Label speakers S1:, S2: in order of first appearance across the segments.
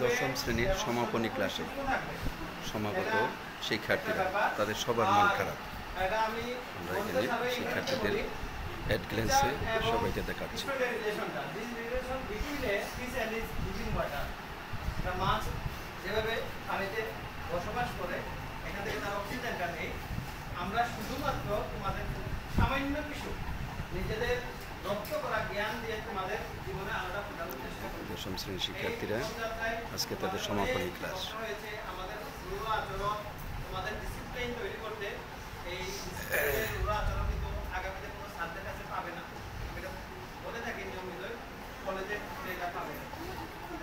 S1: দশম শ্রেণীর সমাপনী ক্লাসে সমাগত শিক্ষার্থীরা তাদের সবার মন খারাপ। আমরা এখানে শিক্ষার্থীদের অ্যাট গ্ল্যান্সে সবাইকে দেখাচ্ছি।
S2: মাছ যেভাবে পানিতে বসবাস করে এখান থেকে তার অক্সিজেনটা নেই। আমরা শুধুমাত্র তোমাদের সামান্য কিছু নিজেদের রপ্ত করা জ্ঞান দিয়ে তোমাদের জীবনে আলাদা ফোটানোর চেষ্টা করি।
S1: দশম শ্রেণীর শিক্ষার্থীরা আজকে তাদের সমাপনী ক্লাস।
S2: আমাদের রুল আচরণ তোমাদের ডিসিপ্লিন তৈরি করতে এই রুল আচরণ কিন্তু আগামীতে কোনো ছাত্রের কাছে পাবে না। এটা বলে থাকি নিয়মিত কলেজে এটা পাবে না।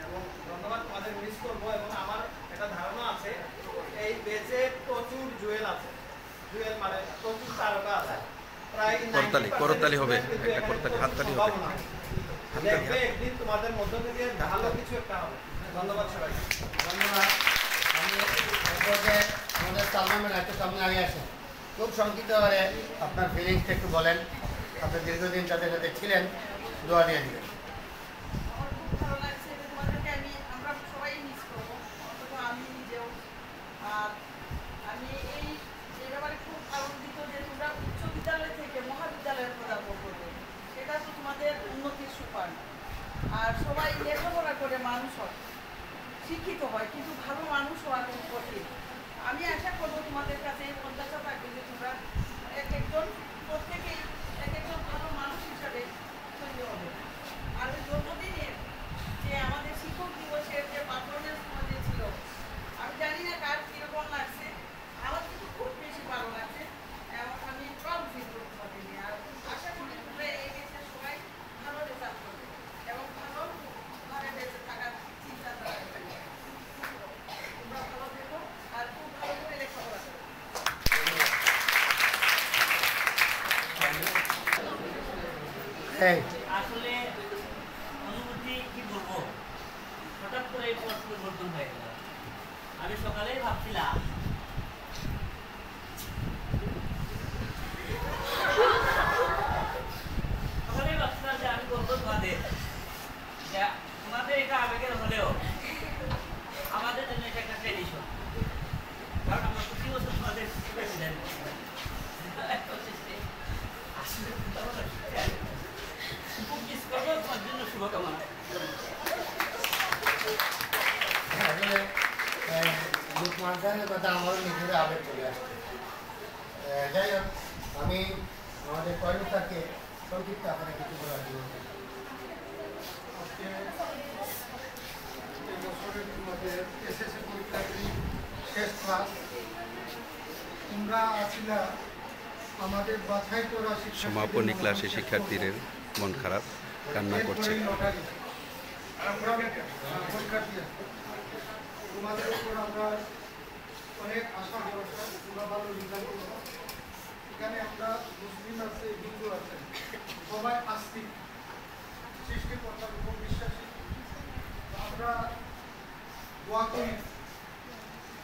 S2: এবং ধন্যবাদ, তোমাদের মিস করবো। এবং আমার একটা ধারণা আছে এই বেচে প্রচুর জুয়েল আছে। জুয়েল মানে প্রচুর তারকা আছে। প্রায়
S1: করতালি হবে, একটা করতালি হাততালি হবে।
S2: দেখবে একদিন তোমাদের মধ্য থেকে ভালো কিছু একটা হবে। ধন্যবাদ সবাইকে। ধন্যবাদ।
S3: আমি আমাদের সালমান একটু সামনে আগে আসেন, খুব সংক্ষিপ্ত করে আপনার ফিলিংসটা একটু বলেন। আপনি দীর্ঘদিন তাদের সাথে ছিলেন, দোয়া দিয়ে দিলেন।
S4: আমি এই ব্যাপারে খুব আনন্দিত যে তোমরা উচ্চ বিদ্যালয় থেকে মহাবিদ্যালয়ে পদার্পণ করবে। সেটা তো তোমাদের উন্নতির সোপান। আর সবাই লেখাপড়া করে মানুষ হয়, শিক্ষিত হয়, কিন্তু ভালো মানুষ হওয়া খুব কঠিন। আমি আশা করবো তোমাদের কাছে এই প্রত্যাশা থাকবে যে তোমরা প্রত্যেকেই একজন ভালো মানুষ হিসাবে তৈরি হবে। আর ওই জন্মদিনের যে আমাদের শিক্ষক দিবসের যে পারফরমেন্স তোমাদের ছিল, আমি জানি না কার কিরকম লাগছে, আমার কিন্তু খুব বেশি ভালো লাগছে এবং আমি প্রাউড ফিল করতে পারি। আর আশা করি তোমরা এই দেশে সবাই ভালো রেজাল্ট করবে এবং ভালোভাবে বেঁচে থাকার চিন্তাধারা থাকবে। তোমরা ভালো থেকো আর খুব ভালো করে লেখাপড়া করো।
S5: আসলে অনুভূতি কি বলবো, হঠাৎ করে এই পথ পরিবর্তন হয়ে গেল। আমি সকালেই ভাবছিলাম যে আমি বলবো তোমাদের যে তোমাদের এটা আবেগের হলেও আমাদের জন্য এটা একটা ট্রেডিশন। কারণ আমরা প্রতি বছর তোমাদের প্রেসিডেন্ট তোমার জন্য শুভকামনা।
S3: আসলে লোকমানসানের কথা আমারও নিজের আবেগ চলে আসছে। যাই হোক, আমি আমাদের কর্মীকে সংক্ষিপ্ত আপনার কিছু বলার জন্য
S6: তোমাদের এসএসসি পরীক্ষার্থী শেষ ক্লাস, তোমরা আসিলা আমাদের বাছাই করা
S1: সমাপনী ক্লাসে শিক্ষার্থীদের মন খারাপ, কান্না করছে।
S6: তোমাদের উপর আমরা অনেক আশা ভরসা, তোমরা ভালো রেজাল্ট করবো। এখানে আমরা মুসলিম আছে, হিন্দু আছে, সবাই আস্তিক, সৃষ্টিকর্তার উপর বিশ্বাসী। আমরা দোয়া করি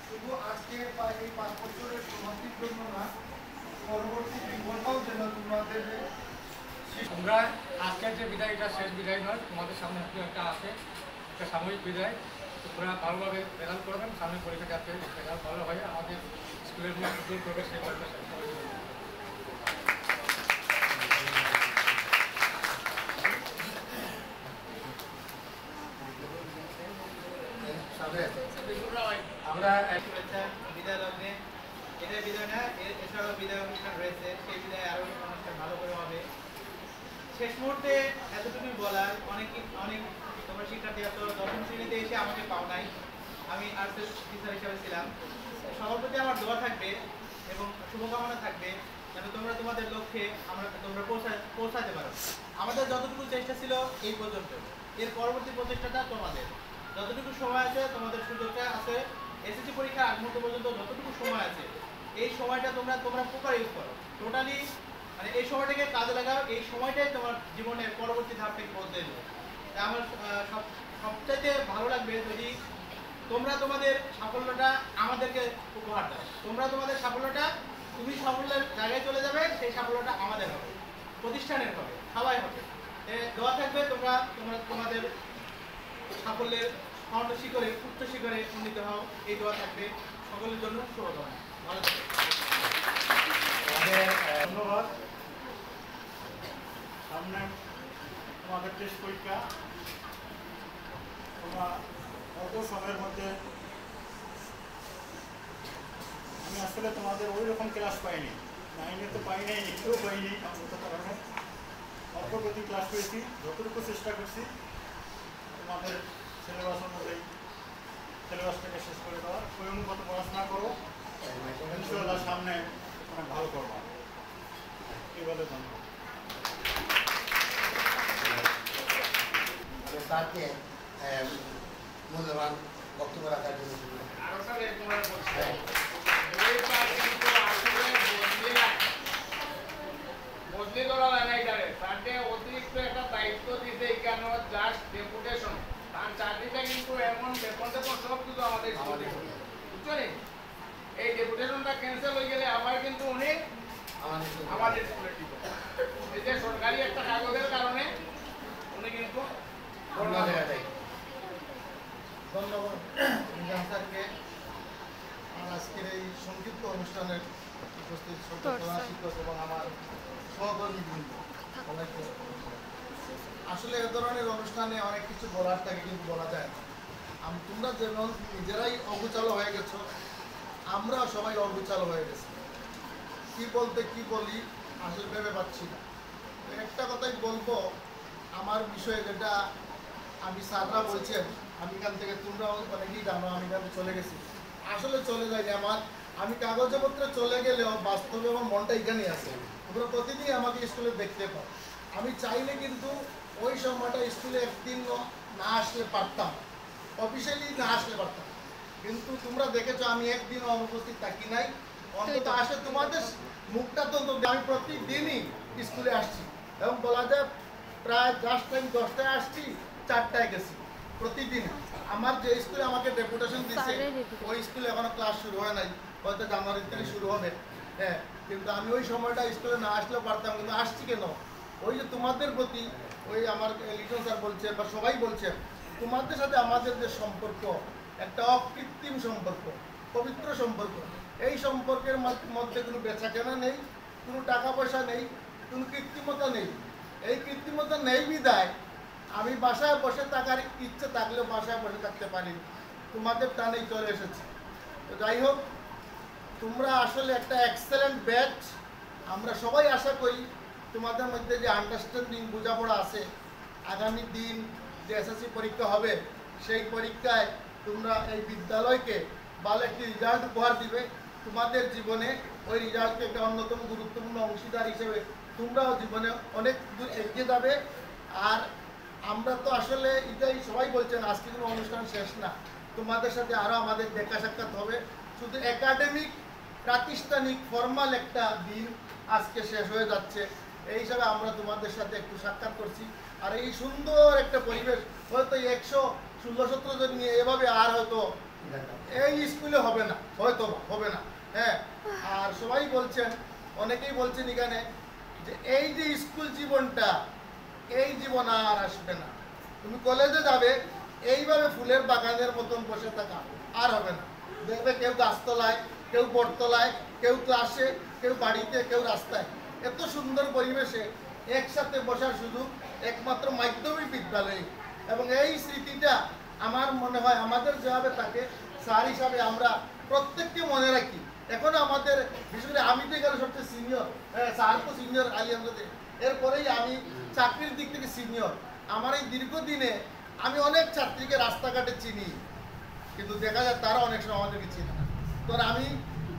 S6: শুধু আজকে বা এই 5 বছরের সমাপ্তির জন্য না, পরবর্তী জীবনটাও যেন তোমাদের।
S7: তোমরা আজকের যে বিদায়টা শেষ বিদায় নয়, তোমাদের সামনে একটা আছে, একটা সাময়িক বিদায়। তোমরা ভালোভাবে রেজাল্ট করবেন, সামনে পরীক্ষা যাতে রেজাল্ট ভালো হয়, আমাদের স্কুলের মধ্যে উজ্জ্বল করবে সেই প্রত্যাশা।
S2: আমরা বিদায় লগ্নে এটা বিদায় না, এছাড়াও বিদায় অনুষ্ঠান রয়েছে, সেই বিদায় আরো অনুষ্ঠান ভালো করে হবে। শেষ মুহূর্তে এতটুকু বলার, অনেক তোমরা শিক্ষার্থী আছো, 10ম শ্রেণীতে এসে আমাকে পাও নাই, আমি আর্টসের টিচার হিসেবে ছিলাম। সবার প্রতি আমার দোয়া থাকবে এবং শুভকামনা থাকবে যেন তোমরা তোমাদের লক্ষ্যে তোমরা পৌঁছাতে পারো। আমাদের যতটুকু চেষ্টা ছিল এই পর্যন্ত, এর পরবর্তী প্রচেষ্টাটা তোমাদের। যতটুকু সময় আছে, তোমাদের সুযোগটা আছে, এসএসসি পরীক্ষার আগ মুহূর্ত পর্যন্ত যতটুকু সময় আছে, এই সময়টা তোমরা প্রপার ইউজ করো। টোটালি মানে এই সময়টাকে কাজে লাগাও। এই সময়টাই তোমার জীবনের পরবর্তী ধাপটাকে বদলে দেবে। তাই আমার সবচাইতে ভালো লাগবে যদি তোমরা তোমাদের সাফল্যটা আমাদেরকে উপহার দাও। তোমরা তোমাদের সাফল্যটা, তুমি সাফল্যের জায়গায় চলে যাবে, সেই সাফল্যটা আমাদের হবে, প্রতিষ্ঠানের হবে, সবাই হবে। দোয়া থাকবে তোমরা তোমাদের সাফল্যের শিখরে উচ্চ শিখরে উন্নীত হও, এই দোয়া থাকবে সকলের জন্য। শুভকামনা। ভালো থাকবেন।
S8: ধন্যবাদ। সামনে তোমাদের টেস্ট পরীক্ষা, তোমরা অল্প সময়ের মধ্যে, আমি আসলে তোমাদের ওই রকম ক্লাস পাইনি, 9-এ তো পাই নাই, 8-এও পাইনি, কারণে অল্প গতি ক্লাস পেয়েছি, যতটুকু চেষ্টা করছি তোমাদের সিলেবাস অনুযায়ী সিলেবাসটাকে শেষ করে দেওয়ার। ওই অনুপাত পড়াশোনা করো, ইনশাআল্লাহ সামনে অনেক ভালো করবা। এই বলে ধন্যবাদ।
S3: স্যারকে মূল্যবান বক্তব্য রাখার জন্য
S9: বদলি করা হয় না, এটারে তাকে অতিরিক্ত একটা দায়িত্ব দিতে কেন জাস্ট ডেপুটেশন, তার চাকরিটা কিন্তু এমন বেতন সব কিছু আমাদের বুঝছো নি, এই ডেপুটেশনটা ক্যান্সেল হয়ে গেলে আবার কিন্তু উনি আমাদের স্কুলে দিব, এই যে সরকারি একটা কাগজের কারণে উনি কিন্তু
S6: ধন্যবাদ নিজাম স্যারকে আজকের এই সংক্ষিপ্ত অনুষ্ঠানের উপস্থিত সকল শিক্ষক এবং আমার সহকর্মীবৃন্দ সবাইকে। আসলে এ ধরনের অনুষ্ঠানে অনেক কিছু বলার থাকে কিন্তু বলা যায় না। তোমরা যেমন নিজেরাই অগোছালো হয়ে গেছো, আমরা সবাই অগোছালো হয়ে গেছি, কি বলতে কি বলি আসলে ভেবে পাচ্ছি না। একটা কথাই বলবো আমার বিষয়ে, যেটা আমি স্যাররা বলছেন, আমি এখান থেকে, তোমরাও অনেকেই জানো আমি এখান থেকে চলে গেছি, আসলে চলে যায়নি আমার, আমি কাগজে পত্রে চলে গেলেও বাস্তবে আমার মনটা এখানেই আছে। তোমরা প্রতিদিন আমাকে স্কুলে দেখতে পাও, আমি চাইলে কিন্তু ওই সময়টা স্কুলে একদিন না আসলে পারতাম, অফিসিয়ালি না আসলে পারতাম, কিন্তু তোমরা দেখেছো আমি একদিনও অনুপস্থিত থাকি নাই। অন্তত আসলে তোমাদের মুখটা তো আমি প্রতিদিনই স্কুলে আসছি, এবং বলা যায় প্রায় জাস্ট টাইম 10টায় আসছি, 4টায় গেছি প্রতিদিন। আমার যে স্কুলে আমাকে ডেপুটেশন দিচ্ছে ওই স্কুলে এখনো ক্লাস শুরু হয় নাই, হয়তো জানুয়ারি থেকে শুরু হবে। হ্যাঁ, কিন্তু আমি ওই সময়টা স্কুলে না আসলেও পারতাম, কিন্তু আসছি কেন? ওই যে তোমাদের প্রতি, ওই আমার লিটন স্যার বলছে বা সবাই বলছে, তোমাদের সাথে আমাদের যে সম্পর্ক, একটা অকৃত্রিম সম্পর্ক, পবিত্র সম্পর্ক, এই সম্পর্কের মধ্যে কোনো বেচাকেনা নেই, কোনো টাকা পয়সা নেই, কোনো কৃত্রিমতা নেই। এই কৃত্রিমতা নেই বিদায় আমি বাসায় বসে থাকার ইচ্ছে থাকলেও বাসায় বসে থাকতে পারি, তোমাদের টানেই চলে এসেছি। তো যাই হোক, তোমরা আসলে একটা এক্সেলেন্ট ব্যাচ। আমরা সবাই আশা করি তোমাদের মধ্যে যে আন্ডারস্ট্যান্ডিং, বোঝাপড়া আছে, আগামী দিন যে এসএসসি পরীক্ষা হবে সেই পরীক্ষায় তোমরা এই বিদ্যালয়কে ভালো একটি রেজাল্ট উপহার দিবে। তোমাদের জীবনে ওই রেজাল্টকে একটা অন্যতম গুরুত্বপূর্ণ অংশীদার হিসেবে তোমরাও জীবনে অনেক দূর এগিয়ে যাবে। আর আমরা তো আসলে এটাই সবাই বলছেন, আজকে কোনো অনুষ্ঠান শেষ না, তোমাদের সাথে আরও আমাদের দেখা সাক্ষাৎ হবে। শুধু একাডেমিক প্রাতিষ্ঠানিক ফর্মাল একটা দিন আজকে শেষ হয়ে যাচ্ছে, এই হিসাবে আমরা তোমাদের সাথে একটু সাক্ষাৎ করছি। আর এই সুন্দর একটা পরিবেশ হয়তো 116-17 জন নিয়ে এভাবে আর হয়তো এই স্কুলে হবে না, হয়তো হবে না। হ্যাঁ, আর সবাই বলছেন, অনেকেই বলছেন এখানে যে এই যে স্কুল জীবনটা, এই জীবন আর আসবে না। তুমি কলেজে যাবে এইভাবে ফুলের বাগানের মতন বসে থাকা আর হবে না। দেখবে কেউ গাছতলায়, কেউ বটতলায়, কেউ ক্লাসে, কেউ বাড়িতে, কেউ রাস্তায়, এত সুন্দর পরিবেশে একসাথে বসার সুযোগ একমাত্র মাধ্যমিক বিদ্যালয়ে। এবং এই স্মৃতিটা আমার মনে হয় আমাদের যেভাবে থাকে, স্যার হিসাবে আমরা প্রত্যেককে মনে রাখি। এখন আমাদের বিশেষ করে আমি তো এখানে সবচেয়ে সিনিয়র, স্যার তো সিনিয়র আলী আমাদের, এরপরেই আমি চাকরির দিক থেকে সিনিয়র। আমার এই দীর্ঘদিনে আমি অনেক ছাত্রীকে রাস্তাঘাটে চিনি, কিন্তু দেখা যায় তারা অনেক সময় আমাদেরকে চিনে না। তো আমি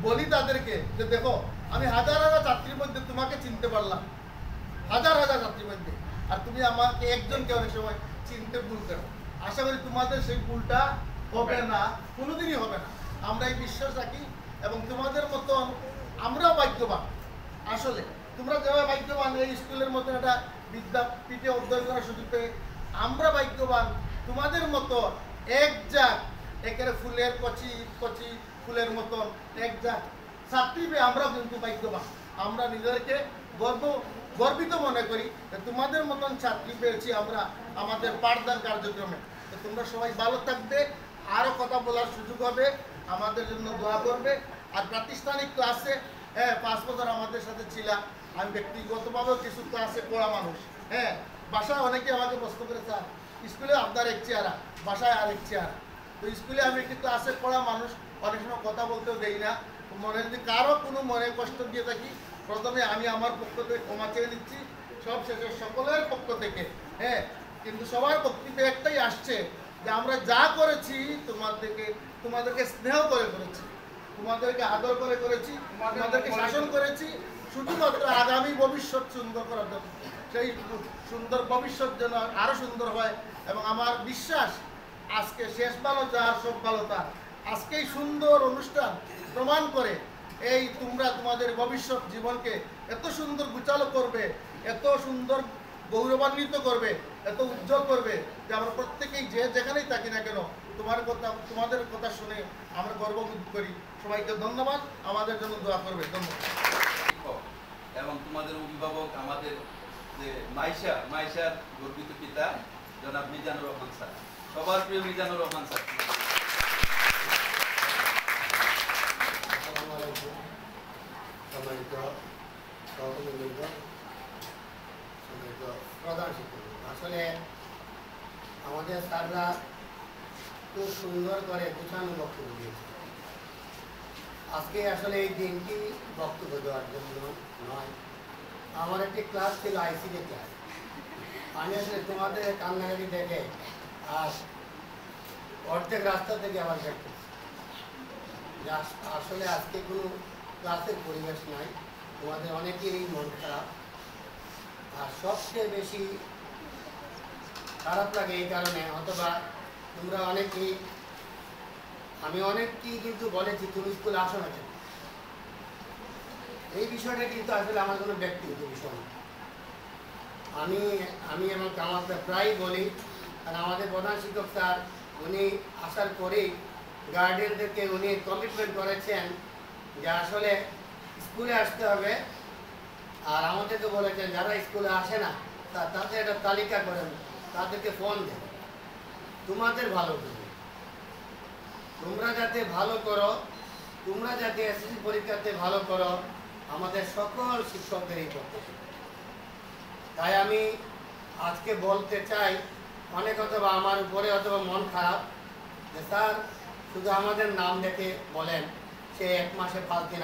S6: বলি তাদেরকে যে দেখো, আমি হাজার হাজার ছাত্রীর মধ্যে তোমাকে চিনতে পারলাম, হাজার হাজার ছাত্রীর মধ্যে, আর তুমি আমাকে একজনকে অনেক সময় চিনতে ভুল করো। আশা করি তোমাদের সেই ভুলটা হবে না, কোনোদিনই হবে না, আমরা এই বিশ্বাস রাখি। এবং তোমাদের মতন আমরাও ভাগ্যবান, আসলে তোমরা যেভাবে ভাগ্যবান এই স্কুলের মতো একটা বিদ্যাপীঠে অধ্যয়ন করার সুযোগ পেয়ে, আমরা ভাগ্যবান তোমাদের মতো একজাক একেবারে ফুলের কচি কচি ফুলের মতন একজাক ছাত্রী পেয়ে আমরাও কিন্তু ভাগ্যবান। আমরা নিজেদেরকে গর্বিত মনে করি যে তোমাদের মতন ছাত্রী পেয়েছি আমরা আমাদের পাঠদান কার্যক্রমে।
S3: তো তোমরা সবাই ভালো থাকবে, আরও কথা বলার সুযোগ হবে, আমাদের জন্য দোয়া করবে। আর প্রাতিষ্ঠানিক ক্লাসে 5 বছর আমাদের সাথে ছিলাম, আমি ব্যক্তিগতভাবেও কিছু ক্লাসে পড়া মানুষ। বাসায় অনেকে আমাকে প্রশ্ন করে, স্যার স্কুলে আপনার এক চেহারা, বাসায় আরেক চেহারা। তো স্কুলে আমি একটি ক্লাসে পড়া মানুষ, অনেক সময় কথা বলতেও দেই না। মনে যদি কারো কোনো মনে কষ্ট দিয়ে থাকি, প্রথমে আমি আমার পক্ষ থেকে ক্ষমা চেয়ে নিচ্ছি, সব শেষে সকলের পক্ষ থেকে। কিন্তু সবার বক্তব্য একটাই আসছে যে আমরা যা করেছি তোমাদেরকে স্নেহ করে করেছি, তোমাদেরকে আদর করে করেছি, তোমাদেরকে শাসন করেছি শুধুমাত্র আগামী ভবিষ্যৎ সুন্দর করার জন্য। সেই সুন্দর ভবিষ্যৎ যেন আরও সুন্দর হয়। এবং আমার বিশ্বাস আজকে শেষ ভালো যার সব ভালো তার, আজকে এই সুন্দর অনুষ্ঠান প্রমাণ করে এই তোমরা তোমাদের ভবিষ্যৎ জীবনকে এত সুন্দর গুছালো করবে, এত সুন্দর গৌরবান্বিত করবে, এত উজ্জ্বল করবে যে আমরা প্রত্যেকেই যে যেখানেই থাকি না কেন তোমাদের কথা শুনে আমরা গর্ববোধ করি। সবাইকে ধন্যবাদ, আমাদের জন্য দোয়া করবে। ধন্যবাদ।
S1: এবং তোমাদের অভিভাবক আমাদের যে মাইশার গর্বিত পিতা জনাব মিজানুর রহমান স্যার, সবার প্রিয় মিজানুর রহমান স্যার।
S3: প্রধান শিক্ষক, আসলে আমাদের স্যাররা খুব সুন্দর করে গুছানো বক্তব্য দিয়েছে। আজকে আসলে এই দিনটি বক্তব্য দেওয়ার জন্য নয়, আমার একটি ক্লাস ছিল আইসিডি ক্লাস। আমি আসলে তোমাদের কান্নাকাটি দেখে আর অর্ধেক রাস্তা থেকে আবার ব্যাক করছি। আসলে আজকে কোনো ক্লাসের পরিবেশ নাই, তোমাদের অনেকেরই মন খারাপ। আর সবচেয়ে বেশি খারাপ লাগে এই কারণে, অথবা তোমরা অনেকেই, আমি অনেককেই কিন্তু বলেছি তুমি স্কুলে আসো না কেন। এই বিষয়টা কিন্তু আসলে আমার কোনো ব্যক্তিগত বিষয় না। আমি এবং আমাকে প্রায় বলি, আর আমাদের প্রধান শিক্ষক স্যার উনি আসার পরেই গার্ডিয়ানদেরকে উনি কমিটমেন্ট করেছেন যে আসলে স্কুলে আসতে হবে। আর আমাদেরকে বলেছেন যারা স্কুলে আসে না তাদের একটা তালিকা করেন, তাদেরকে ফোন দেন, তোমাদের ভালো করবে, তোমরা যাতে ভালো করো, তোমরা যাতে এসএসসি পরীক্ষাতে ভালো করো, আমাদের সকল শিক্ষকদের এই প্রত্যাশা। তাই আমি আজকে বলতে চাই, অনেক অথবা আমার উপরে অথবা মন খারাপ যে স্যার শুধু আমাদের নাম দেখে বলেন সে 1 মাসে 5 দিন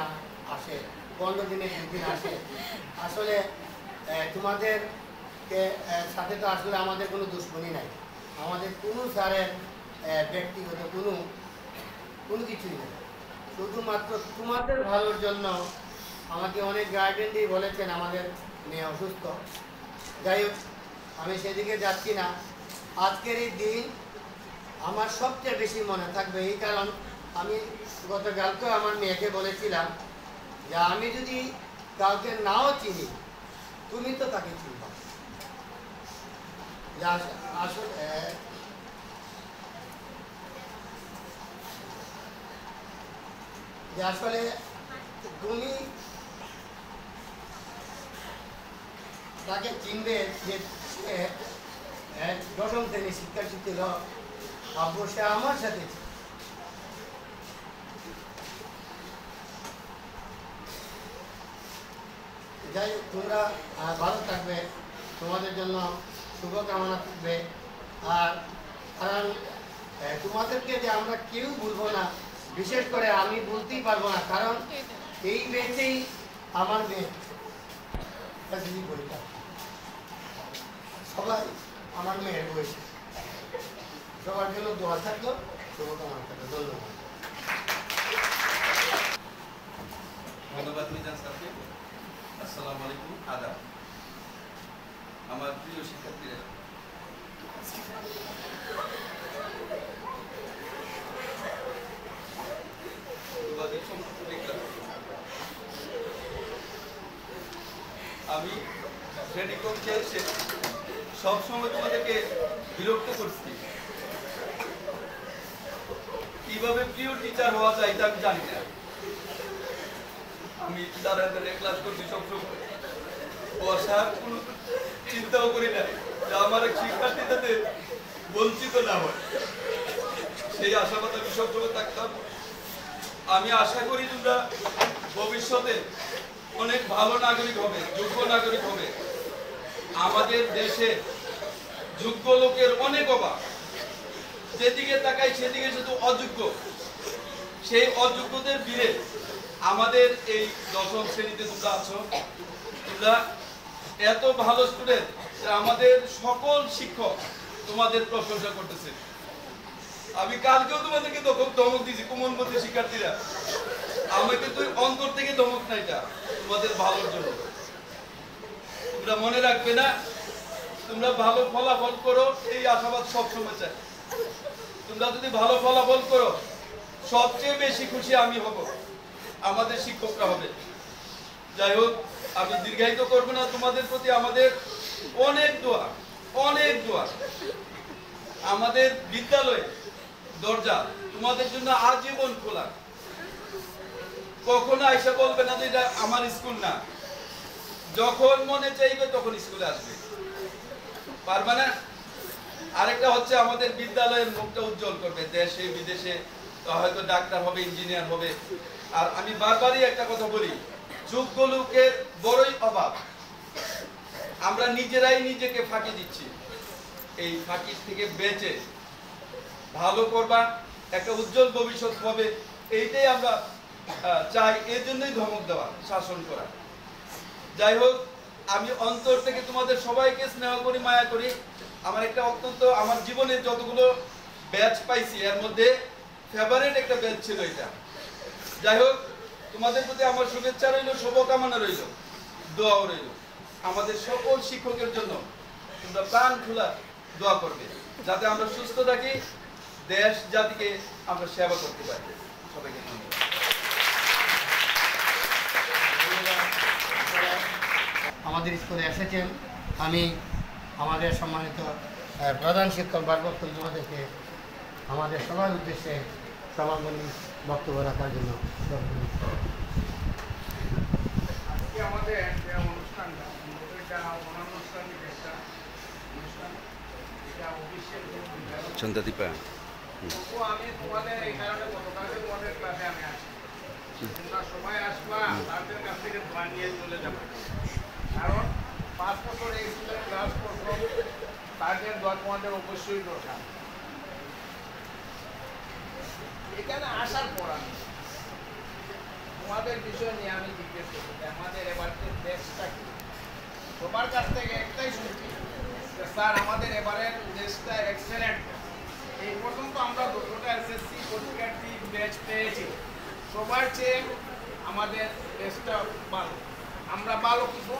S3: আসে, 15 দিনে 2 দিন আসে। আসলে তোমাদেরকে সাথে তো আসলে আমাদের কোনো দুশ্মনী নাই, আমাদের কোনো স্যারের ব্যক্তিগত কোনো কিছুই নেই। শুধুমাত্র তোমাদের ভালোর জন্য আমাকে অনেক গার্ডিয়ানই বলেছেন আমাদের মেয়ে অসুস্থ। যাই হোক, আমি সেদিকে যাচ্ছি না। আজকের এই দিন আমার সবচেয়ে বেশি মনে থাকবে, এই কারণ আমি গতকালকেও আমার মেয়েকে বলেছিলাম যে আমি যদি কাউকে নাও চিনি তুমি তো তাকে চিনবা। আসলে তুমি তাকে চিনবে যে দশম শ্রেণী শিক্ষার্থী ছিল, অবশ্যই আমার সাথে। যাই হোক, তোমরা ভালো থাকবে, তোমাদের জন্য শুভকামনা থাকবে। আর কারণ তোমাদেরকে যে আমরা কেউ ভুলবো না, বিশেষ করে আমি বলতেই পারবো না, কারণ এই বেচেই আমার মেয়ে পরীক্ষা, সবাই আমার মেয়ের বয়সে। সবার জন্য দোয়া থাকলো, শুভকামনা থাকলো। ধন্যবাদ।
S1: ধন্যবাদ মিজান স্যারকে। আসসালামু আলাইকুম, আদাব। আমার প্রিয় শিক্ষার্থীরা, আমি শ্রেণী কক্ষে এসে সবসময় তোমাদেরকে বিরক্ত করছি। কিভাবে প্রিয় টিচার হওয়া যায় তা আমি জানি না। আমি যারা ক্লাস করছি সবসময় বসার কোনো চিন্তাও করি না যে আমার এক শিক্ষার্থী যাতে বঞ্চিত না হয়, সেই আশাবাদ আমি সবসময় থাকতাম। আমি আশা করি তোমরা ভবিষ্যতে অনেক ভালো নাগরিক হবে, যোগ্য নাগরিক হবে। আমাদের দেশে যোগ্য লোকের অনেক অভাব, যেদিকে তাকাই সেদিকে শুধু অযোগ্য। সেই অযোগ্যদের ভিড়ে আমাদের এই 10ম শ্রেণীতে তোমরা আছো। তোমরা এত ভালো স্টুডেন্ট, আমাদের সকল শিক্ষক তোমাদের প্রশংসা করতেছে। আমি কালকেও তোমাদেরকে ধমক দিয়েছি, কোমলমতি শিক্ষার্থীরা, আমাকে তুই অন্তর থেকে ধমক না, এটা তোমাদের ভালোর জন্য। তোমরা মনে রাখবে না, তোমরা ভালো ফলাফল করো, এই আশাবাদ সবসময় চাই। তোমরা যদি ভালো ফলাফল করো, সবচেয়ে বেশি খুশি আমি হব, আমাদের শিক্ষকরা হবে। যাই হোক, আমি দীর্ঘায়িত করবো না। তোমাদের প্রতি আমাদের অনেক দোয়া, অনেক দোয়া। আমাদের বিদ্যালয়ে দরজা তোমাদের জন্য আজীবন খোলা। কখনো আইসা বলবে না যে এটা আমার স্কুল না। যখন মনে চাইবে তখন স্কুলে আসবে, পারবে না। আরেকটা হচ্ছে, আমাদের বিদ্যালয়ের মুখটা উজ্জ্বল করবে, দেশে বিদেশে হয়তো ডাক্তার হবে, ইঞ্জিনিয়ার হবে। আর আমি বারবারই একটা কথা বলি, যোগ্য লোকের বড়ই অভাব। আমরা নিজেরাই নিজেকে ফাঁকি দিচ্ছি। এই ফাঁকি থেকে বেঁচে ভালো করবা, একটা উজ্জ্বল ভবিষ্যৎ হবে, এইটাই আমরা চাই। এর জন্যই ধমক দেওয়া, শাসন করা। যাই হোক, আমি অন্তর থেকে তোমাদের সবাইকে স্নেহ করি, মায়া করি। আমার একটা অত্যন্ত, আমার জীবনে যতগুলো ব্যাচ পাইছি এর মধ্যে ফেভারিট একটা ব্যাচ ছিল এটা। যাই হোক, তোমাদের প্রতি আমার শুভেচ্ছা রইল, শুভকামনা রইল, দোয়াও রইল। আমাদের সকল শিক্ষকের জন্য তোমরা প্রাণ খোলা দোয়া করবে, যাতে আমরা সুস্থ থাকি, দেশ জাতিকে আমরা সেবা করতে পারি। সবাইকে ধন্যবাদ।
S10: আমাদের স্কুলে এসেছেন, আমি আমাদের সম্মানিত প্রধান শিক্ষক ভারপ্রাপ্ত মহোদয়কে আমাদের সবার উদ্দেশ্যে সমাগমী বক্তব্য রাখার জন্য
S9: আমাদের যে অনুষ্ঠানটা, এটা অনানুষ্ঠানিক একটা অনুষ্ঠান, এটা অফিসিয়াল
S1: চন্দ্রদীপা,
S9: আমি তোমাদের এই কারণে গতকালকে তোমাদের ক্লাসে আমি আসি। তোমরা সবাই আসবা, তাদের কাছ থেকে দোয়া নিয়ে চলে যাবে। কারণ 5 বছর এই স্কুলে ক্লাস করছো, তাদের দোয়া তোমাদের অবশ্যই দরকার। এখানে আসার পর আমি তোমাদের বিষয় নিয়ে আমি জিজ্ঞেস করছি, আমাদের এবার দেশটা কি। সবার কাছ থেকে একটাই শুনছি যে স্যার, আমাদের এবারের দেশটা এক্সেলেন্ট। এই পর্যন্ত আমরা 2টা এসএসসি পরীক্ষার্থী ব্যাচ পেয়েছি, সবার চেয়ে আমাদের দেশটা ভালো। আমরা ভালো কিছু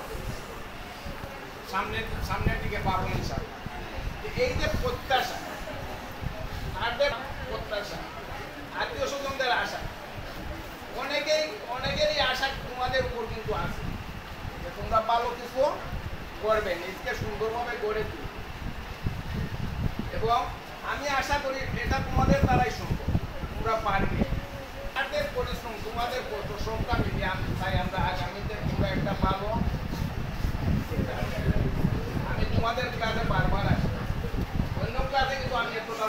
S9: সামনের দিকে পাবো ইনশাআল্লাহ। এই যে প্রত্যাশা, তাদের প্রত্যাশা, আত্মীয় স্বজনদের আশা, অনেকেরই আশা তোমাদের উপর কিন্তু আছে যে তোমরা ভালো কিছু করবে, নিজকে সুন্দরভাবে গড়ে তুলবে। এবং আমি আশা করি এটা তোমাদের দ্বারাই সম্ভব, তোমরা পারবে। তাদের পরিশ্রম, তোমাদের সবটা মিলিয়ে আমি চাই আমরা আগামীতে তোমরা একটা ভালো, আমি তোমাদের ক্লাসে বারবার আসি, অন্য ক্লাসে কিন্তু আমি এত